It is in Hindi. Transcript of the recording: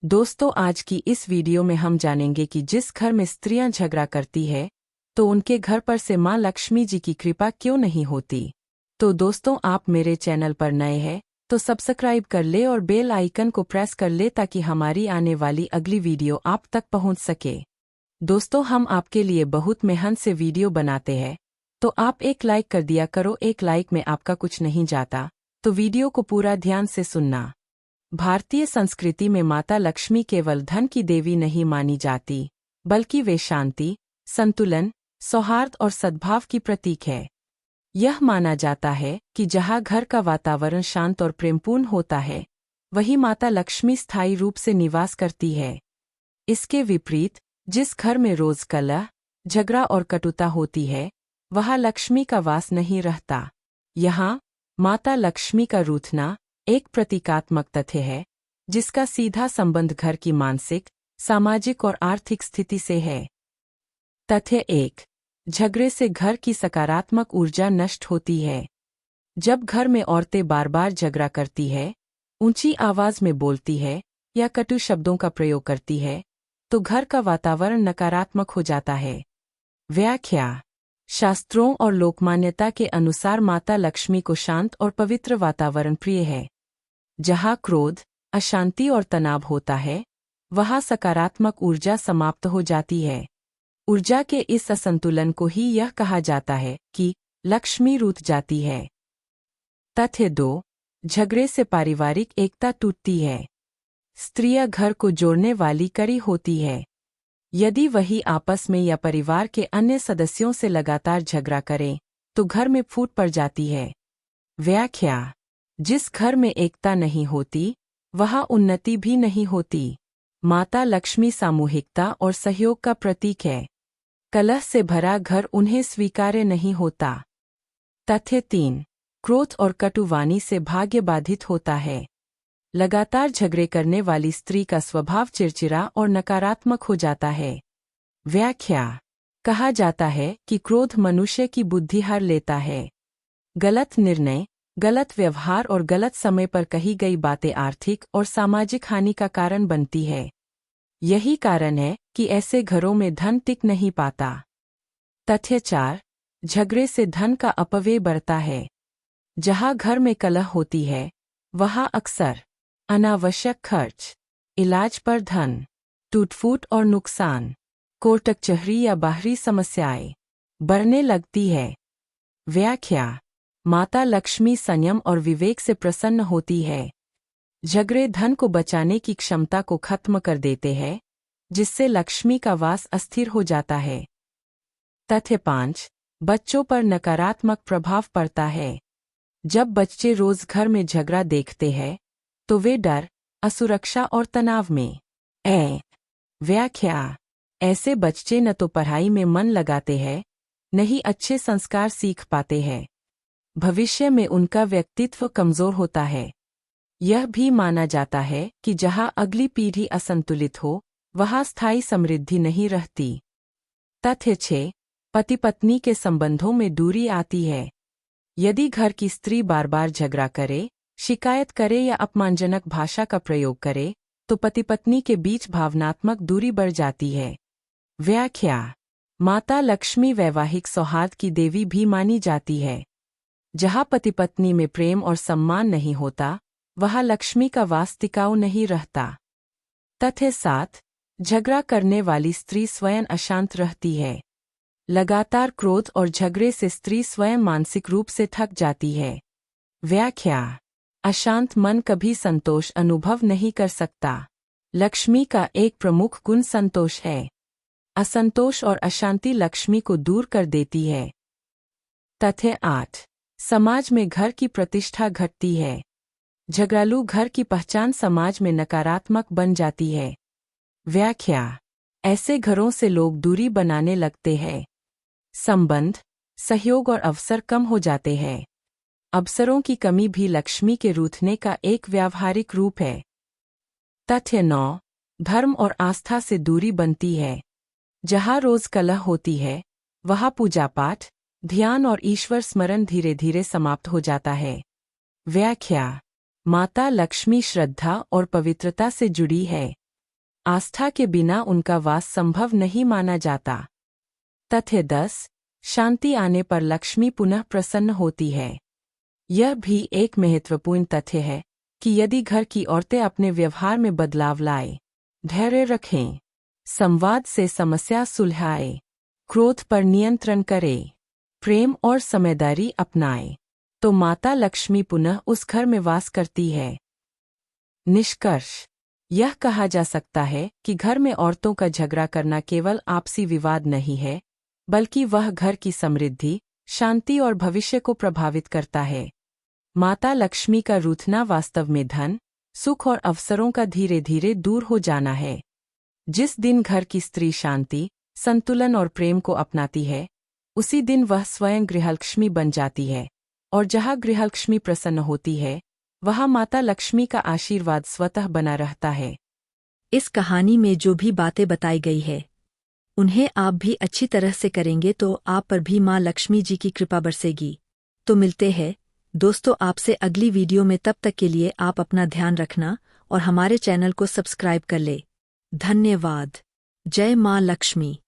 दोस्तों, आज की इस वीडियो में हम जानेंगे कि जिस घर में स्त्रियां झगड़ा करती है तो उनके घर पर से मां लक्ष्मी जी की कृपा क्यों नहीं होती। तो दोस्तों, आप मेरे चैनल पर नए हैं तो सब्सक्राइब कर ले और बेल आइकन को प्रेस कर ले ताकि हमारी आने वाली अगली वीडियो आप तक पहुंच सके। दोस्तों, हम आपके लिए बहुत मेहनत से वीडियो बनाते हैं, तो आप एक लाइक कर दिया करो। एक लाइक में आपका कुछ नहीं जाता, तो वीडियो को पूरा ध्यान से सुनना। भारतीय संस्कृति में माता लक्ष्मी केवल धन की देवी नहीं मानी जाती, बल्कि वे शांति, संतुलन, सौहार्द और सद्भाव की प्रतीक है। यह माना जाता है कि जहाँ घर का वातावरण शांत और प्रेमपूर्ण होता है, वहीं माता लक्ष्मी स्थायी रूप से निवास करती है। इसके विपरीत, जिस घर में रोज कलह, झगड़ा और कटुता होती है, वहाँ लक्ष्मी का वास नहीं रहता। यहाँ माता लक्ष्मी का रूठना एक प्रतीकात्मक तथ्य है, जिसका सीधा संबंध घर की मानसिक, सामाजिक और आर्थिक स्थिति से है। तथ्य 1। झगड़े से घर की सकारात्मक ऊर्जा नष्ट होती है। जब घर में औरतें बार बार झगड़ा करती है, ऊंची आवाज में बोलती है या कटु शब्दों का प्रयोग करती है, तो घर का वातावरण नकारात्मक हो जाता है। व्याख्या। शास्त्रों और लोकमान्यता के अनुसार माता लक्ष्मी को शांत और पवित्र वातावरण प्रिय है। जहाँ क्रोध, अशांति और तनाव होता है, वहाँ सकारात्मक ऊर्जा समाप्त हो जाती है। ऊर्जा के इस असंतुलन को ही यह कहा जाता है कि लक्ष्मी रूठ जाती है। तथ्य 2। झगड़े से पारिवारिक एकता टूटती है। स्त्रियां घर को जोड़ने वाली कड़ी होती है। यदि वही आपस में या परिवार के अन्य सदस्यों से लगातार झगड़ा करें, तो घर में फूट पड़ जाती है। व्याख्या। जिस घर में एकता नहीं होती, वहाँ उन्नति भी नहीं होती। माता लक्ष्मी सामूहिकता और सहयोग का प्रतीक है। कलह से भरा घर उन्हें स्वीकार्य नहीं होता। तथ्य 3। क्रोध और कटुवाणी से भाग्य बाधित होता है। लगातार झगड़े करने वाली स्त्री का स्वभाव चिड़चिड़ा और नकारात्मक हो जाता है। व्याख्या। कहा जाता है कि क्रोध मनुष्य की बुद्धि हर लेता है। गलत निर्णय, गलत व्यवहार और गलत समय पर कही गई बातें आर्थिक और सामाजिक हानि का कारण बनती है। यही कारण है कि ऐसे घरों में धन टिक नहीं पाता। तथ्य 4। झगड़े से धन का अपव्यय बढ़ता है। जहाँ घर में कलह होती है, वहाँ अक्सर अनावश्यक खर्च, इलाज पर धन, टूट-फूट और नुकसान, कोर्ट कचहरी या बाहरी समस्याएं बढ़ने लगती है। व्याख्या। माता लक्ष्मी संयम और विवेक से प्रसन्न होती है। झगड़े धन को बचाने की क्षमता को खत्म कर देते हैं, जिससे लक्ष्मी का वास अस्थिर हो जाता है। तथ्य 5। बच्चों पर नकारात्मक प्रभाव पड़ता है। जब बच्चे रोज घर में झगड़ा देखते हैं, तो वे डर, असुरक्षा और तनाव में व्याख्या। ऐसे बच्चे न तो पढ़ाई में मन लगाते हैं, न ही अच्छे संस्कार सीख पाते हैं। भविष्य में उनका व्यक्तित्व कमजोर होता है। यह भी माना जाता है कि जहाँ अगली पीढ़ी असंतुलित हो, वहाँ स्थायी समृद्धि नहीं रहती। तथ्य 6। पति पत्नी के संबंधों में दूरी आती है। यदि घर की स्त्री बार बार झगड़ा करे, शिकायत करे या अपमानजनक भाषा का प्रयोग करे, तो पति पत्नी के बीच भावनात्मक दूरी बढ़ जाती है। व्याख्या। माता लक्ष्मी वैवाहिक सौहार्द की देवी भी मानी जाती है। जहाँ पति पत्नी में प्रेम और सम्मान नहीं होता, वहाँ लक्ष्मी का वास टिकाऊ नहीं रहता। तथ्य 7। झगड़ा करने वाली स्त्री स्वयं अशांत रहती है। लगातार क्रोध और झगड़े से स्त्री स्वयं मानसिक रूप से थक जाती है। व्याख्या। अशांत मन कभी संतोष अनुभव नहीं कर सकता। लक्ष्मी का एक प्रमुख गुण संतोष है। असंतोष और अशांति लक्ष्मी को दूर कर देती है। तथ्य 8। समाज में घर की प्रतिष्ठा घटती है। झगड़ालू घर की पहचान समाज में नकारात्मक बन जाती है। व्याख्या। ऐसे घरों से लोग दूरी बनाने लगते हैं। संबंध, सहयोग और अवसर कम हो जाते हैं। अवसरों की कमी भी लक्ष्मी के रूठने का एक व्यावहारिक रूप है। तथ्य 9। धर्म और आस्था से दूरी बनती है। जहाँ रोज कलह होती है, वहाँ पूजा पाठ, ध्यान और ईश्वर स्मरण धीरे धीरे समाप्त हो जाता है। व्याख्या। माता लक्ष्मी श्रद्धा और पवित्रता से जुड़ी है। आस्था के बिना उनका वास संभव नहीं माना जाता। तथ्य 10। शांति आने पर लक्ष्मी पुनः प्रसन्न होती है। यह भी एक महत्वपूर्ण तथ्य है कि यदि घर की औरतें अपने व्यवहार में बदलाव लाएं, धैर्य रखें, संवाद से समस्या सुलझाएं, क्रोध पर नियंत्रण करें, प्रेम और समझदारी अपनाएं, तो माता लक्ष्मी पुनः उस घर में वास करती है। निष्कर्ष, यह कहा जा सकता है कि घर में औरतों का झगड़ा करना केवल आपसी विवाद नहीं है, बल्कि वह घर की समृद्धि, शांति और भविष्य को प्रभावित करता है। माता लक्ष्मी का रूठना वास्तव में धन, सुख और अवसरों का धीरे धीरे दूर हो जाना है। जिस दिन घर की स्त्री शांति, संतुलन और प्रेम को अपनाती है, उसी दिन वह स्वयं गृहलक्ष्मी बन जाती है, और जहाँ गृहलक्ष्मी प्रसन्न होती है, वहाँ माता लक्ष्मी का आशीर्वाद स्वतः बना रहता है। इस कहानी में जो भी बातें बताई गई है, उन्हें आप भी अच्छी तरह से करेंगे तो आप पर भी माँ लक्ष्मी जी की कृपा बरसेगी। तो मिलते हैं दोस्तों आपसे अगली वीडियो में। तब तक के लिए आप अपना ध्यान रखना और हमारे चैनल को सब्सक्राइब कर ले। धन्यवाद। जय माँ लक्ष्मी।